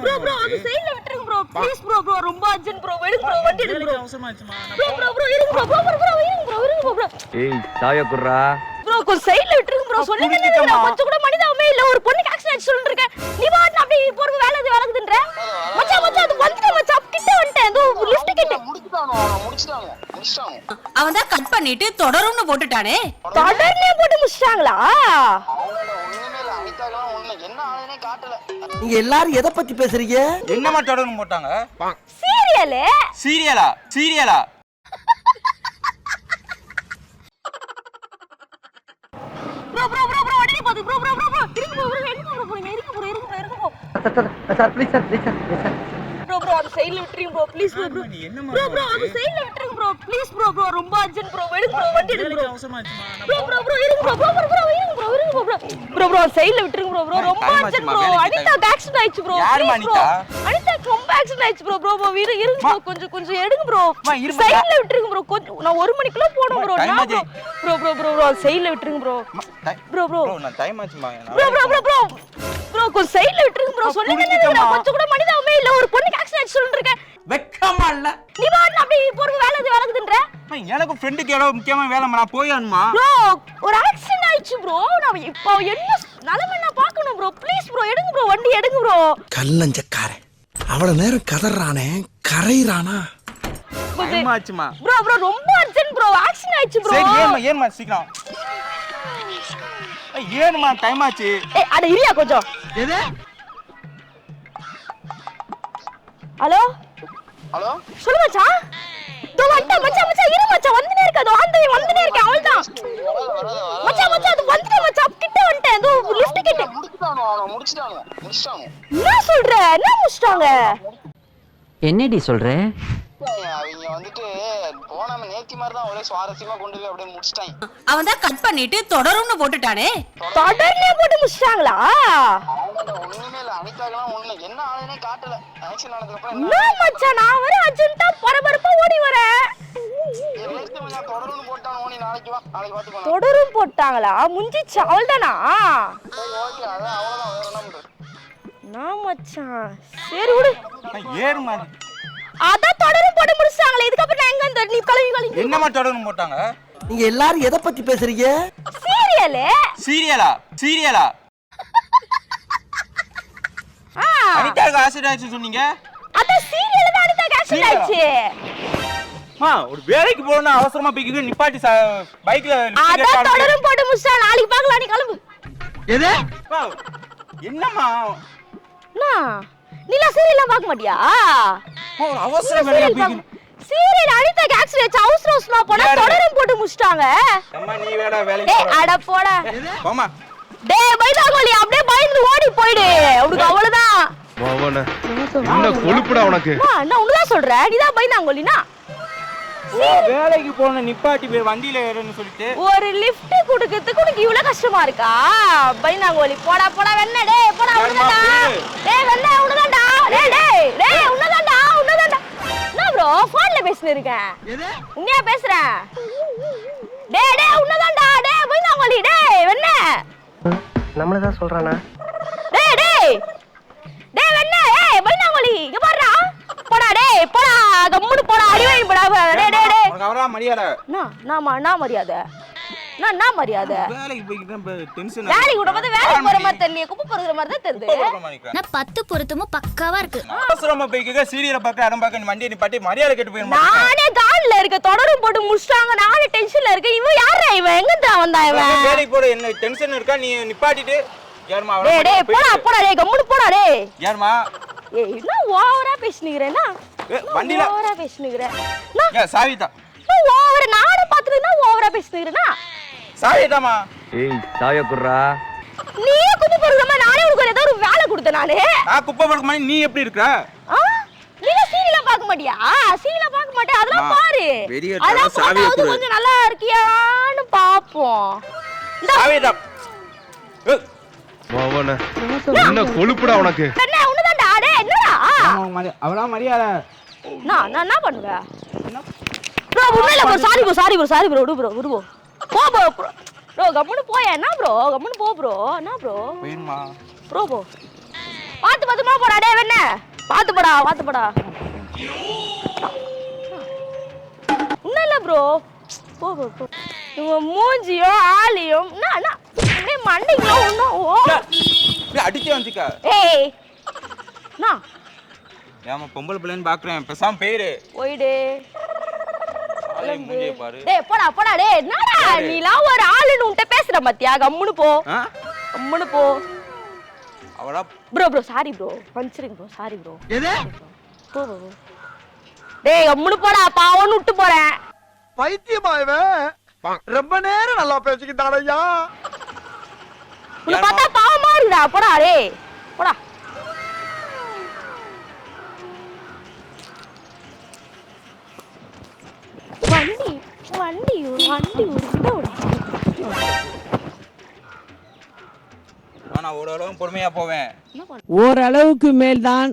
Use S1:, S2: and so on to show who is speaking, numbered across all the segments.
S1: Bro bro அது சைடுல விட்டுருங்க ப்ரோ ப்ளீஸ் ப்ரோ ப்ரோ ரொம்ப அர்ஜென்ட் ப்ரோ எடுங்க ப்ரோ வண்டி எடுங்க ப்ரோ அவசரமாச்சுமா ப்ரோ ப்ரோ ப்ரோ இருங்க ப்ரோ ப்ரோ ப்ரோ இருங்க ப்ரோ
S2: ஏய் சாய குர்ரா
S1: ப்ரோ கொஞ்சம் சைடுல விட்டுருங்க ப்ரோ சொல்லுங்க கொஞ்சம் கூட மனிதாவே இல்ல ஒரு பொண்ணுக்கு ஆக்சிடென்ட் சொல்லிட்டு இருக்கேன் நீ பாட்டு அப்படியே போறது வேலைக்குதுன்ற மச்சான் மச்சான் அது வந்துட்ட மச்சான் கிட்ட வந்துட்டேன் அது லிஃப்ட் கிட்ட
S3: முடிச்சிட்டாங்க
S4: அவன் தான் கட் பண்ணிட்டு தொடரும்னு போட்டுட்டானே
S1: தொடர்லயே போட்டு முடிச்சிட்டாங்களா
S3: ஒண்ணுமே இல்ல அனிதாக்கெல்லாம் ஒண்ணு என்ன ஆளுனே காட்டல
S5: நீங்க எல்லாரும் எதை பத்தி பேசுறீங்க?
S6: என்னமா தொடர்னு போட்டாங்க
S1: சீரியலா ப்ரோ ப்ரோ ப்ரோ ப்ரோ அடி பாத்து ப்ரோ ப்ரோ ப்ரோ ப்ரோ இருங்க ப்ரோ போறீங்க இருங்க bro
S5: sir please sir
S1: bro bro அது சைடுல விட்டுருங்க bro please bro bro bro அது சைடுல விட்டுருங்க ப்ரோ ப்ளீஸ் ப்ரோ ப்ரோ ரொம்ப அர்ஜென்ட் ப்ரோ எடுங்க ப்ரோ வண்டி எடுங்க ப்ரோ அவசரமாச்சுமா ப்ரோ ப்ரோ ப்ரோ இருங்க ப்ரோ ப்ரோ ப்ரோ இருங்க ப்ரோ சைடுல விட்டுருங்க ப்ரோ ப்ரோ ரொம்ப அர்ஜென்ட் ப்ரோ அனிதா ஆக்சிடென்ட் ஆயிச்சு ப்ரோ
S6: யாருமா
S1: அனிதா ரொம்ப ஆக்சிடென்ட் ஆயிச்சு ப்ரோ ப்ரோ ப்ரோ இருங்க ப்ரோ கொஞ்சம் எடுங்க ப்ரோ சைடுல விட்டுருங்க ப்ரோ கொஞ்சம் நான் 1 மணிக்குள்ள போணும் bro bro bro bro bro சைடுல விட்டுருங்க ப்ரோ ப்ரோ
S6: நான் டைம் ஆச்சுமா
S1: ப்ரோ கொஞ்சம் சைடுல விட்டுருங்க ப்ரோ சொல்லுங்க கொஞ்சம் கூட மனிதாவே இல்ல ஒரு பொண்ணுக்கு ஆக்சிடென்ட் சொல்லிட்டு இருக்கேன்
S5: வெக்கமா இல்ல
S1: நீ பாட்டு அப்படியே போறது வேலைக்குதுன்ற
S6: எனக்கு ஃப்ரெண்டுக்கு ஏதோ முக்கியமான வேலை நான் போயானுமா
S1: ப்ரோ ஒரு ஆக்சிடென்ட் ஆயிச்சு ப்ரோ நான் இப்போ என்ன நிலைமை நான் பார்க்கணும் ப்ரோ ப்ளீஸ் ப்ரோ எடுங்க ப்ரோ வண்டி எடுங்க ப்ரோ
S5: கல்லஞ்சக்காரன் அவ்வளவு நேரம் கதறானே கரைறானா
S6: டைம் ஆச்சுமா
S1: ப்ரோ ப்ரோ ரொம்ப அர்ஜென்ட் ப்ரோ ஆக்சிடென்ட் ஆயிச்சு ப்ரோ
S6: சரி ஏன்மா சீக்கிரம் ஏன்மா டைம் ஆச்சு
S1: ஏய் அட இரியா கொஞ்சம்
S5: எது
S3: ஹலோ
S1: சொல்லு மச்சான் தோ வந்துட்ட மச்சான் இரு மச்சான் வந்துனே இருக்க அது வந்துனே இருக்க அவ்வளவுதான் மச்சான் அது வந்துட்ட மச்சான் கிட்ட வந்துட்டேன் தோ லிஃப்ட் கிட்ட
S3: முடிச்சிட்டாங்க
S1: என்ன சொல்ற என்ன முடிச்சிட்டாங்க
S2: என்னடி சொல்ற
S3: அவங்க வந்துட்டு போனாம நேத்தி மாதிரி தான் ஒரே சுவாரஸ்யமா கொண்டு போய் அப்படியே முடிச்சிட்டாங்க
S4: அவன் தான் கட் பண்ணிட்டு தொடரும்னு போட்டுட்டானே
S1: தொடர்லயே போட்டு முடிச்சிட்டாங்களா
S3: ஒண்ணுமே இல்ல அனிதாக்கெல்லாம் ஒண்ணு என்ன ஆளுனே காட்டல ஆக்சிடென்ட் ஆனதுக்கு அப்புறம்
S1: என்ன மச்சான் நான் வர அர்ஜென்ட்டா பரபரப்பா ஓடி வரேன்
S3: தொடர்னு போட்டான் ஓனி நாளைக்கு பாத்துக்கோ
S1: தொடரும் போட்டாங்களா முஞ்சிச்சு அவ்வளவுதானா
S3: ஓகே அதான் அவ்வளவுதான் வேற என்ன பண்றது
S1: நான் மச்சான் சரி விடு
S6: ஏறுமா
S1: அதான் தொடரும் போட்டு முடிச்சாங்களே இதுக்கப்புறம் நான் எங்க வந்து நீ கழுவி
S6: என்னமா தொடர்னு போட்டாங்க
S5: நீங்க எல்லாரும் எதை பத்தி பேசுறீங்க?
S6: சீரியலா அனிதாக்கு ஆக்சிடென்ட் ஆச்சு சொன்னீங்க
S1: அத சீரியல்ல தான் அனிதாக்கு ஆக்சிடென்ட் ஆச்சு
S6: ஒரு வேலைக்கு போறேன்னா அவசரமா போய்க்கு நிப்பாட்டி பைக்ல
S1: அதான் தொடரும் போட்டு முடிச்சா நாளைக்கு பார்க்கலாம் நீ கிளம்பு
S5: எது
S6: என்னம்மா
S1: நீல சீரியல்லாம் பார்க்க மாட்டியா
S6: அவசர வேலையா போய்க்கு
S1: சீரியல் அனிதாக்கு ஆக்சிடென்ட் அவசரமா போனா தொடரும் போட்டு முடிச்சிட்டாங்க
S6: அம்மா நீ வேடா வேலைக்கு
S1: ஏய் அட போடா
S6: போமா
S1: டேய் பைதாங்கோலி அப்படியே பயந்து ஓடி போய்டு உனக்கு அவ்வளவுதான்
S2: மவன என்ன கொழுப்புடா உனக்கு
S1: நான் உன்னதான் சொல்றேன் நீதான் பைதாங்கோலினா
S6: வேலைக்கு போன நிப்பாட்டி போய் வண்டியில ஏறன்னு சொல்லிட்டு
S1: ஒரு லிஃப்ட் குடுக்கிறதுக்கு உனக்கு இவ்வளவு கஷ்டமா இருக்கா பைதாங்கோலி போடா வெண்ணே டேய் போடா உன்னதான்டா டேய் வெண்ணே உன்னதான்டா டேய் உன்னதான்டா என்ன ப்ரோ போன்ல பேசிட்டு இருக்கேன் உன்னையா பேசுறேன் டேய் உன்னதான்டா டேய் பைதாங்கோலி டேய் வெண்ணே
S5: நம்மள தான் சொல்றானா?
S1: டேய் வெண்ணே ஏய் பைதாங்கோலி இங்க பாருடா போடா கம்முனு போடா அடிவாங்கி போடா டேய்
S6: உனக்கு அவரா மரியாதை
S1: நான் மரியாதை நான் மரியாதை
S6: வேலைக்கு போய்க்கு டென்ஷன்
S1: வேலைக்கு விட போது வேலைக்கு போற மாதிரி தெரியல குப்பை பொறுக்கிற மாதிரி தான் தெரியுது
S4: நான் 10 பொருத்தமும் பக்காவா இருக்கு
S6: அவசரமா போய்க்கு சீரியலை பார்க்க இடம் பார்க்க வண்டியை நிப்பாட்டி மரியாதை கேட்டு போயிருமா
S1: நானே கால்ல இருக்க தொடரும் போட்டு முடிச்சிட்டாங்க நானே டென்ஷன்ல இருக்கேன் இவன் யாரா இவன் எங்க தான் வந்தா இவன்
S6: வேலைக்கு போற என்ன டென்ஷன் இருக்கா நீ நிப்பாட்டிட்டு யாருமா
S1: டேய் போடா டேய் கம்முனு போடா டேய்
S6: யாருமா
S1: ஏய் என்ன ஓவரா பேசினீங்கறேனா
S6: வண்டில
S1: ஓவரா பேசினீங்கறே
S6: சாவிதா
S1: ஓவரா நானே பாத்துறேனா ஓவரா பேசினீங்கறேனா
S6: சாவிதாமா
S2: ஏய் சாய குர்ரா
S1: நீ குப்பை பொறுக்காம நானே உனக்கு ஏதோ ஒரு வேலை கொடுத்தேன் நானே
S6: நான் குப்பை பொறுக்க மாதிரி நீ எப்படி இருக்க
S1: நீ சீரியல பார்க்க மாட்டியா சீரியல பார்க்க மாட்டே அதெல்லாம் பாரு
S6: அதெல்லாம் சாவியை கொடு
S1: கொஞ்சம் நல்லா இருக்கியான்னு பாப்போம்
S6: சாவிதா
S2: மவன என்ன கொழுப்புடா உனக்கு
S1: என்ன உன்னதான்டா டேய் என்னடா
S6: அவளா மரியாதை
S1: நான் என்ன பண்ணுவேன் ப்ரோ உண்மையில ப்ரோ சாரி ப்ரோ விடு ப்ரோ போ ப்ரோ கம்முனு போயா என்ன ப்ரோ கம்முனு போ ப்ரோ என்ன ப்ரோ
S6: போயிருமா
S1: ப்ரோ போ பாத்து பத்திரமா போடா டேய் வெண்ண. பாத்து போடா. ஒண்ணும் இல்ல ப்ரோ. போ. இவங்க மூஞ்சியும் ஆலியும் என்ன அப்படியே மண்டைக்குள்ள ஒண்ணும் ஓ.
S6: டேய் அடிச்சே வந்துக்க.
S1: ஏய். நான்
S6: ஏமா பொம்பளை பிள்ளைன்னு பாக்குறேன். பேசாம போயிரு.
S1: போய்டே.
S6: மூஞ்சியை பாரு.
S1: டேய் போடா டேய். என்னடா நீலாம் ஒரு ஆளுன்னு உன்கிட்ட பேசுற மத்தியா கம்முனு போ. கம்முனு போ.
S6: அவளா
S1: ப்ரோ சாரி ப்ரோ. மன்னிச்சிருங்க ப்ரோ. Sorry bro.
S5: எது
S1: போ. டேய் கம்முனு போடா பாவன்னு விட்டு போறேன்.
S5: பைத்தியமா இவன் ரொம்ப நேரம் நல்லா பேசிக்கிட்டாரையா.
S1: உன்னை பார்த்தா பாவமா இருக்குடா. போடா டேய். போடா. வண்டி ஒரு
S6: நான் ஓரளவு பொறுமையா போவேன்.
S7: ஓரளவுக்கு மேல்தான்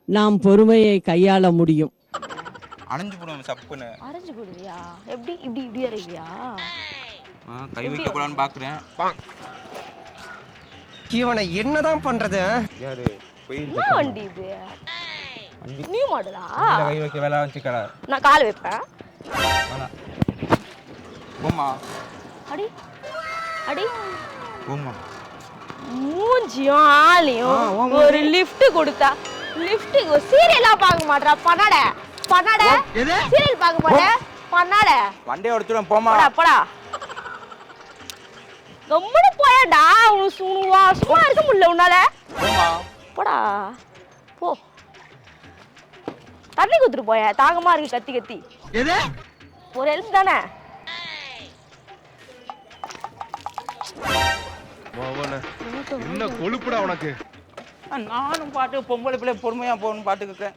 S7: நாம் பொறுமையை கையாள முடியும்.
S6: அணைஞ்சு போடுவேன் சப்புன்னு.
S1: அரைஞ்சு போடுவியா? இப்படி அரைவியா?
S6: கை வைக்க கூடாதுன்னு பாக்குறேன்.
S5: இவனை என்னதான் பண்றது?
S6: யாரு
S1: என்ன வண்டி இது? நியூ மாடலா?
S6: கை வைக்க வேலை வச்சுக்கடா.
S1: நான் கால் வைப்பேன்.
S6: போமா.
S1: அடி
S6: போமா.
S1: மூஞ்சியும் ஆலியும் ஒரு லிஃப்ட் கொடுத்தா லிஃப்ட் சீரியலா பார்க்க மாட்டா. பண்ணாட சீரியல் பார்க்க மாட்டே. பண்ணாட
S6: வண்டியை உடைச்சிடும். போமா.
S1: போடா. கம்முனு போயாடா. சும்மா இருக்க முடியல உன்னால.
S6: போமா.
S1: போடா போ. தண்ணி குத்துட்டு போய. தாகமா இருக்கு கத்தி.
S5: எது
S1: ஒரு ஹெல்ப் தானே.
S2: என்ன கொழுப்புடா உனக்கு.
S6: நானும் பாட்டு பொம்பளை பிள்ளை பொறுமையா போகணும்னு பாட்டுக்கிறேன்.